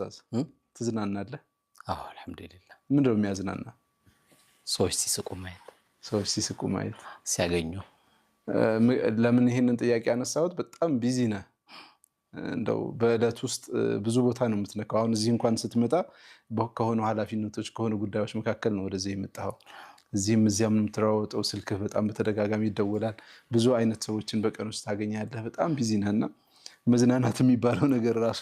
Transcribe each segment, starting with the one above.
ኡስታዝ ትዝናናለህ? አዎ አልহামዱሊላህ። ምንድነው የሚያዝናና? ሰዎች ሲስቁ ማየት ሲያገኙ። ለምን ይሄንን ጥያቄ ያነሳሁት በጣም ቢዚ ነህ እንደው በእለት ውስጥ ብዙ ቦታ ነው የምትነካው። አሁን እዚህ እንኳን ስትመጣ ከሆኑ ኃላፊነቶች ከሆኑ ጉዳዮች መካከል ነው ወደዚህ የመጣው። እዚህም እዚያም የምትራወጠው ስልክህ በጣም በተደጋጋሚ ይደወላል። ብዙ አይነት ሰዎችን በቀን ውስጥ ታገኛለህ። በጣም ቢዚ ነህና መዝናናት የሚባለው ነገር ራሱ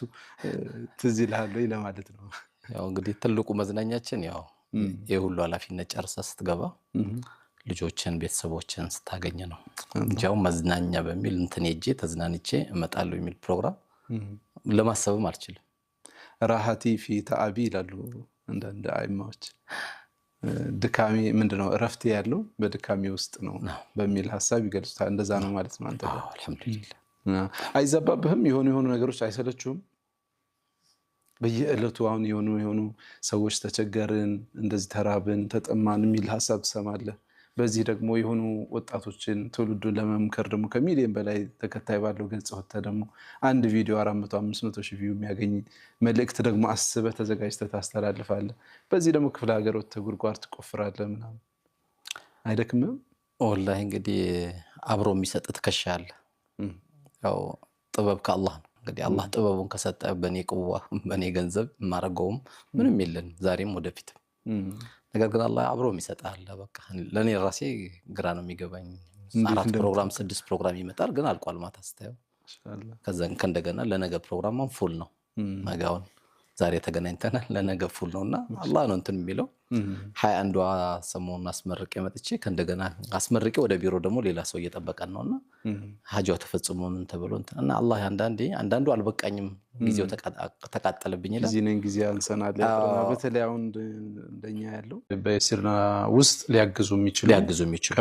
ትዝ ይልሃል ወይ ለማለት ነው። ያው እንግዲህ ትልቁ መዝናኛችን ያው የሁሉ ኃላፊነት ጨርሰህ ስትገባ ልጆችን ቤተሰቦችን ስታገኝ ነው። እንጃው መዝናኛ በሚል እንትን ሄጄ ተዝናንቼ እመጣለሁ የሚል ፕሮግራም ለማሰብም አልችልም። ራሃቲ ፊ ተአቢ ይላሉ እንደ አይማዎች። ድካሜ ምንድነው እረፍት ያለው በድካሜ ውስጥ ነው በሚል ሐሳብ ይገልጹታል። እንደዛ ነው ማለት ነው። አንተ አልহামዱሊላህ አይዘባብህም? የሆኑ ነገሮች አይሰለቹም? በየእለቱ አሁን የሆኑ ሰዎች ተቸገርን፣ እንደዚህ ተራብን፣ ተጠማን የሚል ሐሳብ ትሰማለህ። በዚህ ደግሞ የሆኑ ወጣቶችን ትውልዱን ለመምከር ደግሞ ከሚሊዮን በላይ ተከታይ ባለው ገጽ ወጥተህ ደግሞ አንድ ቪዲዮ 400-500 ሺህ ቪው የሚያገኝ መልእክት ደግሞ አስበህ ተዘጋጅተህ ታስተላልፋለህ። በዚህ ደግሞ ክፍለ ሀገር ወጥተህ ጉድጓድ ትቆፍራለህ ምናምን አይደክምም? ወላሂ እንግዲህ አብሮ የሚሰጥ ትከሻ አለ። ያው ጥበብ ከአላህ ነው። እንግዲህ አላህ ጥበቡን ከሰጠ በኔ ቅዋ በኔ ገንዘብ ማረገውም ምንም የለን ዛሬም ወደፊትም። ነገር ግን አላህ አብሮ የሚሰጣል። በቃ ለኔ ራሴ ግራ ነው የሚገባኝ። 4 ፕሮግራም 6 ፕሮግራም ይመጣል ግን አልቋል ማታ ስታየው። ኢንሻአላህ ከዛን ከእንደገና ለነገ ፕሮግራማም ፉል ነው። ነገውን ዛሬ ተገናኝተናል ለነገ ፉል ነውና አላህ ነው እንትን የሚለው። 21ዋ ሰሞኑን አስመርቄ መጥቼ ከእንደገና አስመርቄ ወደ ቢሮ ደግሞ ሌላ ሰው እየጠበቀን ነውና ሀጃው ተፈጽሞ ምን ተብሎ እና አላህ አንዳንዱ አልበቃኝም ጊዜው ተቃጠለብኝ ይላል። ጊዜ ነኝ ጊዜ አንሰናል ያጥራና በተለይ አሁን እንደኛ ያለው በሲርና ውስጥ ሊያግዙ የሚችሉ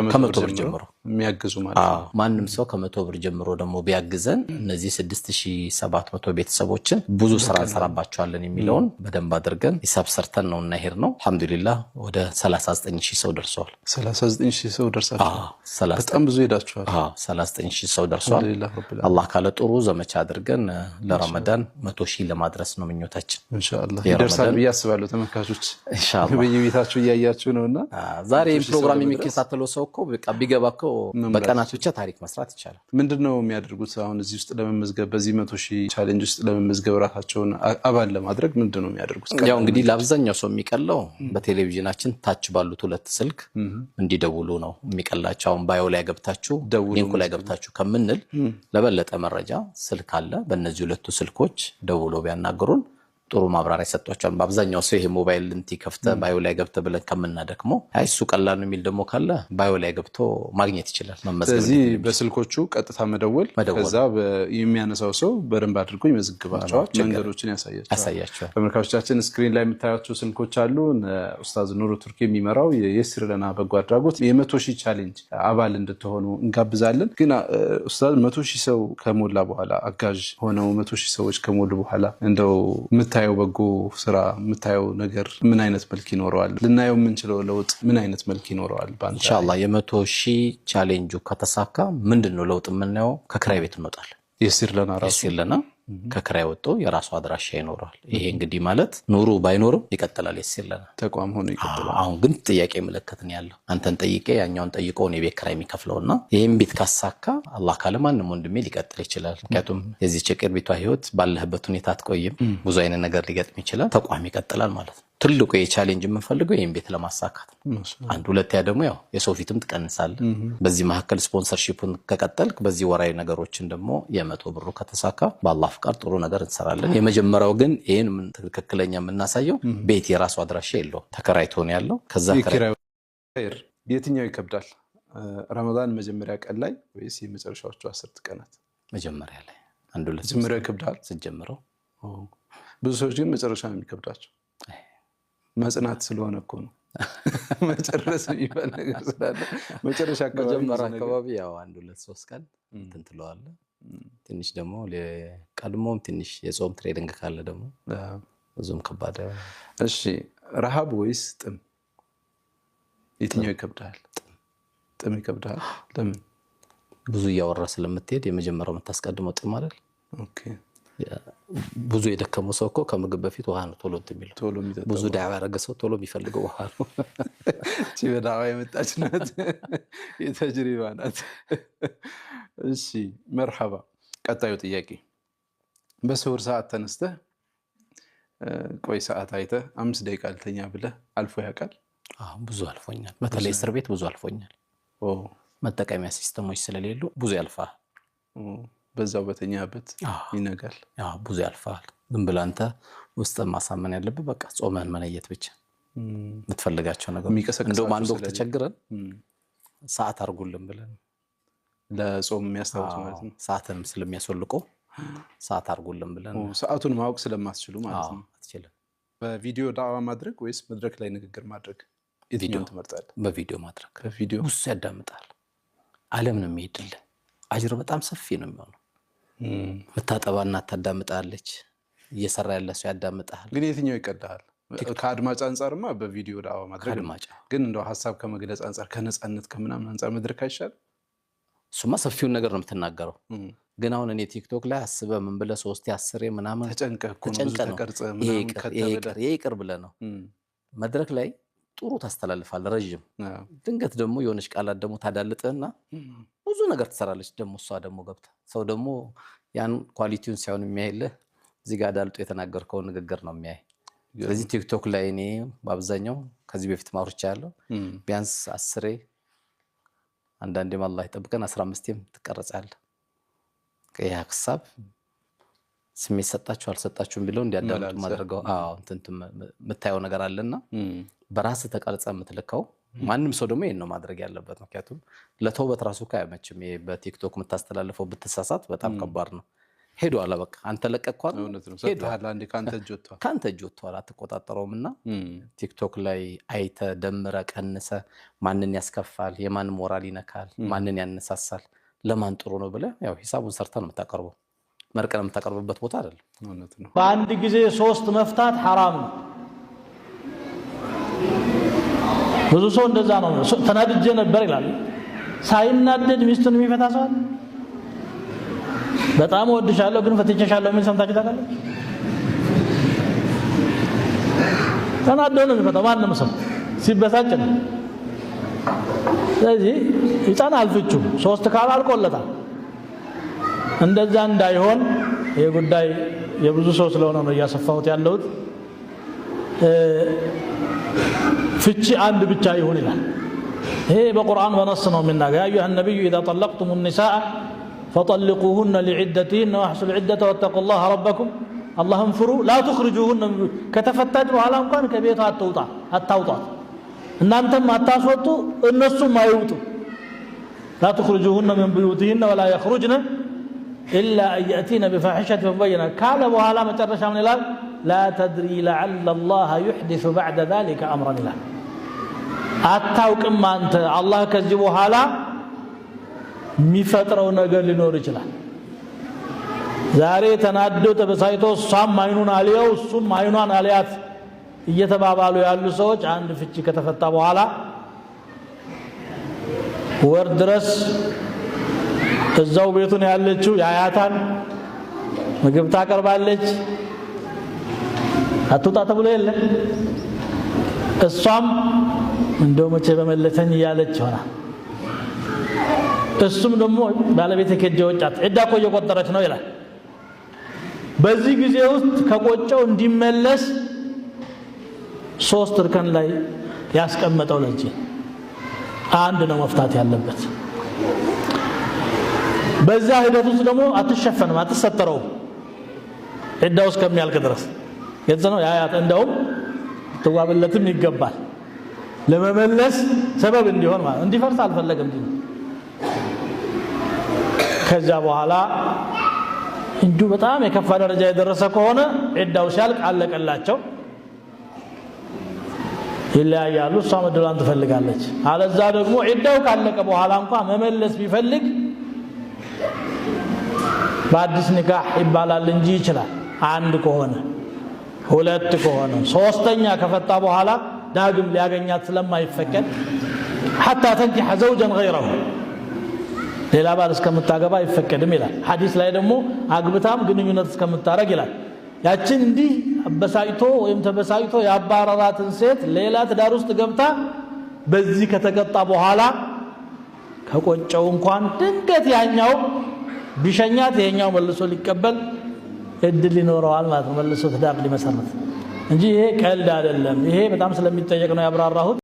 ከመቶ ብር ጀምሮ የሚያግዙ ማለት ነው። ማንንም ሰው ከመቶ ብር ጀምሮ ደግሞ ቢያግዘን እነዚህ 6700 ቤተሰቦችን ብዙ ስራ እንሰራባቸዋለን የሚለውን በደንብ አድርገን ሂሳብ ሰርተን ነው እና ይሄር ነው። አልহামዱሊላህ ወደ 39000 ሰው ደርሷል። 39000 ሰው ደርሷል። በጣም ብዙ ሄዳችኋል። 39000 ሰው ደርሷል። አላህ ካለ ጥሩ ዘመቻ አድርገን ለረመዳን 100,000 ለማድረስ ነው ምኞታችን። ኢንሻአላህ ይደርሳል ብዬ አስባለሁ። ተመልካቾች ኢንሻአላህ በየቤታችሁ እያያችሁ ነውና ዛሬ ፕሮግራም የሚከታተለው ሰው እኮ በቃ ቢገባኮ በቀናት ብቻ ታሪክ መስራት ይችላል። ምንድነው የሚያደርጉት አሁን እዚህ ውስጥ ለመመዝገብ በዚህ 100,000 ቻሌንጅ ውስጥ ለመመዝገብ ራሳቸውን አባል ለማድረግ ምንድነው የሚያደርጉት? ያው እንግዲህ ለአብዛኛው ሰው የሚቀለው በቴሌቪዥናችን ታች ባሉት 2 ስልክ እንዲደውሉ ነው የሚቀላቸው። አሁን ባዮ ላይ ገብታችሁ ሊንኩ ላይ ገብታችሁ ከምንል ለበለጠ መረጃ ስልክ አለ። በእነዚህ 2 ስልኮች ደውሎ ቢያናገሩን ጥሩ ማብራሪያ ሰጥቷቸዋል። በአብዛኛው ሰው ይሄ ሞባይል እንት ከፍተ ባዮ ላይ ገብተ ብለን ከምናደክሞ አይሱ ቀላል ነው የሚል ደግሞ ካለ ባዮ ላይ ገብቶ ማግኘት ይችላል መመዝገብ። ስለዚህ በስልኮቹ ቀጥታ መደወል ከዛ የሚያነሳው ሰው በደንብ አድርጎ ይመዝግባቸዋል፣ መንገዶችን ያሳያቸዋል። ተመልካቾቻችን ስክሪን ላይ የምታዩቸው ስልኮች አሉ። ኡስታዝ ኑሩ ቱርኪ የሚመራው የሲርለና በጎ አድራጎት የ100,000 ቻሌንጅ አባል እንድትሆኑ እንጋብዛለን። ግን ኡስታዝ 100,000 ሰው ከሞላ በኋላ አጋዥ ሆነው 100,000 ሰዎች ከሞሉ በኋላ እንደው የምታየው በጎ ስራ የምታየው ነገር ምን አይነት መልክ ይኖረዋል? ልናየው የምንችለው ለውጥ ምን አይነት መልክ ይኖረዋል? ኢንሻአላህ የ100,000 ቻሌንጁ ከተሳካ ምንድነው ለውጥ የምናየው? ከክራይ ቤት እንወጣለን። የሲርለና ከክራይ ወጥቶ የራሱ አድራሻ ይኖራል። ይሄ እንግዲህ ማለት ኑሩ ባይኖርም ይቀጥላል። የሲርለና ተቋም ሆኖ ይቀጥላል። አሁን ግን ጥያቄ ምልክት ነው ያለው። አንተን ጠይቄ ያኛውን ጠይቆ ነው የቤት ክራይ የሚከፍለውና ይሄን ቤት ካሳካ አላህ ካለ ማንንም ወንድሜ ሊቀጥል ይችላል። ምክንያቱም የዚህ ቸቅር ቤቷ ህይወት ባለህበት ሁኔታ አትቆይም። ብዙ አይነት ነገር ሊገጥም ይችላል። ተቋም ይቀጥላል ማለት ነው። ትልቁ የቻሌንጅ የምንፈልገው ይሄን ቤት ለማሳካት አንድ ሁለተኛ ደግሞ ያው የሰው ፊትም ትቀንሳለህ። በዚህ መሐከል ስፖንሰርሺፑን ከቀጠልክ በዚህ ወራይ ነገሮችን ደግሞ የ100 ብሩ ከተሳካ በአላህ ፍቃድ ጥሩ ነገር እንሰራለን። የመጀመሪያው ግን ይሄን ትክክለኛ የምናሳየው ቤት የራሱ አድራሻ የለው ተከራይቶ ነው ያለው። ከዛ የትኛው ይከብዳል? ረመዳን መጀመሪያ ቀን ላይ ወይስ የመጨረሻዎቹ 10 ቀናት? መጀመሪያ ላይ አንድ ሁለት መጀመሪያ ይከብዳል ሲጀምረው። ብዙ ሰዎች ግን መጨረሻ ነው የሚከብዳቸው። መጽናት ስለሆነ እኮ ነው መጨረስ የሚባል ነገር ስላለ መጨረሻ አካባቢ ያው 1-2-3 ቀን እንትን ትለዋለህ። ትንሽ ደግሞ ለቀድሞም ትንሽ የጾም ትሬዲንግ ካለ ደግሞ ብዙም ከባድ። እሺ ረሃብ ወይስ ጥም የትኛው ይከብዳል? ጥም ይከብዳል። ለምን? ብዙ እያወራ ስለምትሄድ የመጀመሪያው የምታስቀድመው ጥም አይደል? ኦኬ ብዙ የደከመው ሰው እኮ ከምግብ በፊት ውሃ ነው ቶሎ የሚለው ብዙ ዳዕዋ ያደረገ ሰው ቶሎ የሚፈልገው ውሃ ነው እቺ በዳዕዋ የመጣች ናት የተጅሪባ ናት እሺ መርሐባ ቀጣዩ ጥያቄ በስሁር ሰዓት ተነስተህ ቆይ ሰዓት አይተህ 5 ደቂቃ ልተኛ ብለህ አልፎ ያውቃል ብዙ አልፎኛል በተለይ እስር ቤት ብዙ አልፎኛል መጠቀሚያ ሲስተሞች ስለሌሉ ብዙ ያልፋል በዛው በተኛበት ይነጋል ብዙ ያልፋል ግን ብለህ አንተ ውስጥ ማሳመን ያለብህ በቃ ጾመን መነየት ብቻ የምትፈልጋቸው ነገር እንደውም አንድ ወቅት ተቸግረን ሰዓት አርጉልን ብለን ለጾም የሚያስታውስ ማለት ነው ሰዓትን ስለሚያስወልቆ ሰዓት አርጉልን ብለን ሰዓቱን ማወቅ ስለማትችሉ ማለት ነው አትችልም በቪዲዮ ዳዕዋ ማድረግ ወይስ መድረክ ላይ ንግግር ማድረግ የትኛውን ትመርጣለህ በቪዲዮ ማድረግ በቪዲዮ ውስጥ ያዳምጣል ዓለም ነው የሚሄድልህ አጅር በጣም ሰፊ ነው የሚሆነው መታጠባና ታዳምጣለች እየሰራ ያለ ሰው ያዳምጣል ግን የትኛው ይቀዳል ከአድማጭ አንፃርማ በቪዲዮ ዳዕዋ ማድረግ ግን እንደው ሐሳብ ከመግለጽ አንፃር ከነጻነት ከምናምን አንፃር መድረክ አይሻል ሱማ ሰፊውን ነገር ነው የምትናገረው ግን አሁን እኔ ቲክቶክ ላይ አስበ ምን ብለ 3 10 ምናምን ተጨንቀህ ብዙ ተቀርጸ ምናምን ከተበለ ይቅር ብለ ነው መድረክ ላይ ጥሩ ታስተላልፋል ረጅም ድንገት ደግሞ የሆነች ቃላት ደግሞ ታዳልጥህና ብዙ ነገር ትሰራለች ደግሞ እሷ ደግሞ ገብታ ሰው ደግሞ ያን ኳሊቲውን ሳይሆን የሚያይልህ እዚህ ጋር ዳልጦ የተናገርከው ንግግር ነው የሚያይ ስለዚህ ቲክቶክ ላይ እኔ በአብዛኛው ከዚህ በፊት ማውርቻ ያለው ቢያንስ 10 አንዳንዴም አላህ ይጠብቀን 15ም ትቀርጻለህ ከያ ሐሳብ ስሜት ሰጣችሁ አልሰጣችሁም ቢለው እንዲያዳምጡ ማድረገው እንትን መታየው ነገር አለና በራስ ተቀርጸ የምትልከው ማንንም ሰው ደግሞ ይሄን ነው ማድረግ ያለበት ምክንያቱም ለተውበት ራሱ ካያመችም በቲክቶክ የምታስተላልፈው ብትሳሳት በጣም ከባድ ነው ሄዷል በቃ አንተ ለቀቅኳል ሄዷል አንዴ ካንተ ጆቷል አትቆጣጣረውምና ቲክቶክ ላይ አይተ ደምረ ቀንሰ ማንን ያስከፋል የማን ሞራል ይነካል ማንን ያነሳሳል ለማን ጥሩ ነው ብለ ያው ሂሳቡን ሰርተ ነው የምታቀርበው መርቀን የምታቀርብበት ቦታ አይደል እውነት ነው በአንድ ጊዜ 3 መፍታት حرام ነው ብዙ ሰው እንደዛ ነው ተናድጄ ነበር ይላል ሳይናደድ ሚስቱን የሚፈታ ሰው አለ በጣም ወድሻለሁ ግን ፈትቼሻለሁ ምን ሰምታችሁ ታውቃለህ ተናደው ነው የሚፈታው ማንንም ሰው ሲበሳጭ ነው ስለዚህ ይጣናል ፍቹ 3 ካል አልቆለታል እንደዛ እንዳይሆን የጉዳይ የብዙ ሰው ስለሆነ ነው ያሰፋሁት ያለውት ፍቺ አንድ ብቻ ይሁን ይላል ይሄ በቁርአን ወነስ ነው የሚናገር አዩሃ ነብዩ اذا طلقتم النساء فطلقوهن لعدتهن واحصوا العده واتقوا الله ربكم اللهم فروا لا تخرجوهن ከተፈታች በኋላ እንኳን ከቤቷ አታውጣት እናንተም አታስወጡ እነሱም አይውጡ لا تخرجوهن من بيوتهن ولا يخرجن إلا أن يأتين بفاحشة مبينة قال بኋላ መጨረሻ ምን ይላል لا تدري لعل الله يحدث بعد ذلك أمرا له አታውቅም አንተ አላህ ከዚህ በኋላ የሚፈጥረው ነገር ሊኖር ይችላል ዛሬ ተናዶ ተበሳይቶ እሷም አይኑን አልያው እሱም አይኗን አልያት እየተባባሉ ያሉ ሰዎች አንድ ፍቺ ከተፈታ በኋላ ወር ድረስ እዛው ቤቱን ያለችው ያያታን ምግብ ታቀርባለች አትውጣ ተብሎ የለ እሷም እንደው መቼ በመለተኝ ያለች ሆና እሱም ደግሞ ባለቤት ከጀ ወጫት እዳ እኮ እየቆጠረች ነው ይላል በዚህ ጊዜ ውስጥ ከቆጨው እንዲመለስ 3 እርከን ላይ ያስቀመጠው ለዚህ አንድ ነው መፍታት ያለበት በዛ ሂደት ውስጥ ደግሞ አትሸፈንም አትሰተረው እዳው እስከሚያልቅ ድረስ የዘነው ያያት እንደውም ተዋበለትም ይገባል ለመመለስ ሰበብ እንዲሆን ማለት እንዲፈርስ አልፈለገም እንዴ ከዛ በኋላ እንዱ በጣም የከፋ ደረጃ የደረሰ ከሆነ እዳው ሲያልቅ አለቀላቸው ይለያያሉ እሷ መድላን ትፈልጋለች አለዛ ደግሞ እዳው ካለቀ በኋላ እንኳን መመለስ ቢፈልግ በአዲስ ኒካህ ይባላል እንጂ ይችላል አንድ ከሆነ ሁለት ከሆነ ሶስተኛ ከፈታ በኋላ ዳግም ሊያገኛት ስለማይፈቀድ حتى تنكح زوجا غيره ሌላ ባል እስከምታገባ አይፈቀድም ይላል። ሐዲስ ላይ ደግሞ አግብታም ግንኙነት እስከምታረግ ይላል። ያችን እንዲህ አበሳይቶ ወይም ተበሳይቶ ያባረራትን ሴት ሌላ ትዳር ውስጥ ገብታ በዚህ ከተቀጣ በኋላ ከቆጨው እንኳን ድንገት ያኛው ቢሸኛት ይሄኛው መልሶ ሊቀበል እድል ይኖረዋል ማለት ነው። መልሶ ትዳር ሊመሰርት እንጂ ይሄ ቀልድ አይደለም። ይሄ በጣም ስለሚጠየቅ ነው ያብራራሁት።